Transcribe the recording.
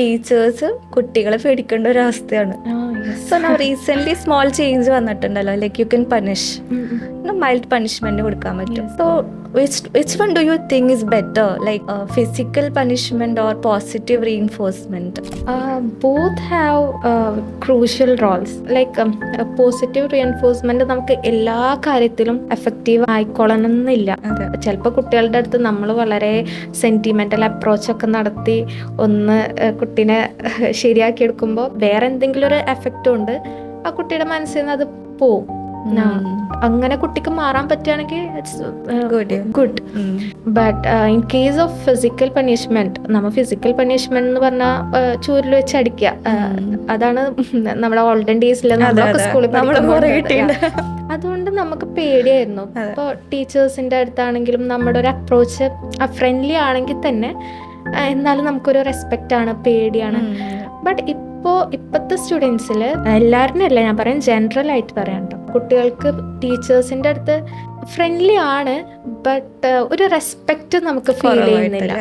Teachers കുട്ടികളെ പേടിക്കേണ്ട ഒരു അവസ്ഥയാണ്. So now recent small change വന്നിട്ടുണ്ടല്ലോ, like you can punish, mild punishment കൊടുക്കാൻ പറ്റും. So which one do you think is better, like physical punishment or positive reinforcement? Both have crucial roles. Like positive reinforcement നമുക്ക് എല്ലാ കാര്യത്തിലും effective ആയിക്കൊള്ളണമെന്നില്ല. ചിലപ്പോൾ കുട്ടികളുടെ അടുത്ത് നമ്മൾ വളരെ സെന്റിമെന്റൽ അപ്രോച്ച് ഒക്കെ നടത്തി ഒന്ന് കുട്ടീനെ ശരിയാക്കി എടുക്കുമ്പോൾ വേറെ എന്തെങ്കിലും ഒരു എഫക്റ്റ് ഉണ്ട്, ആ കുട്ടിയുടെ മനസ്സിൽ നിന്ന് അത് പോവും. അങ്ങനെ കുട്ടിക്ക് മാറാൻ പറ്റുകയാണെങ്കിൽ it's good. But in case of physical punishment, നമ്മൾ ഫിസിക്കൽ പണിഷ്മെന്റ് എന്ന് പറഞ്ഞാൽ ചൂരിൽ വെച്ച് അടിക്കുക, അതാണ് നമ്മുടെ ഓൾഡൻ ഡേയ്സിൽ സ്കൂളിൽ അതുകൊണ്ട് നമുക്ക് പേടിയായിരുന്നു. ഇപ്പോൾ ടീച്ചേഴ്സിന്റെ അടുത്താണെങ്കിലും നമ്മുടെ ഒരു അപ്രോച്ച് ഫ്രണ്ട്ലി ആണെങ്കിൽ തന്നെ എന്നാലും നമുക്കൊരു റെസ്പെക്റ്റ് ആണ്, പേടിയാണ്. ബട്ട് ഇപ്പോഴത്തെ സ്റ്റുഡൻസിൽ എല്ലാവരും അല്ല, ഞാൻ പറയാം ജനറൽ ആയിട്ട് പറയാം കേട്ടോ, കുട്ടികൾക്ക് ടീച്ചേഴ്സിന്റെ അടുത്ത് ഫ്രണ്ട്ലി ആണ്, ബട്ട് ഒരു റെസ്പെക്റ്റ് നമുക്ക് ഫീൽ ചെയ്യുന്നില്ല.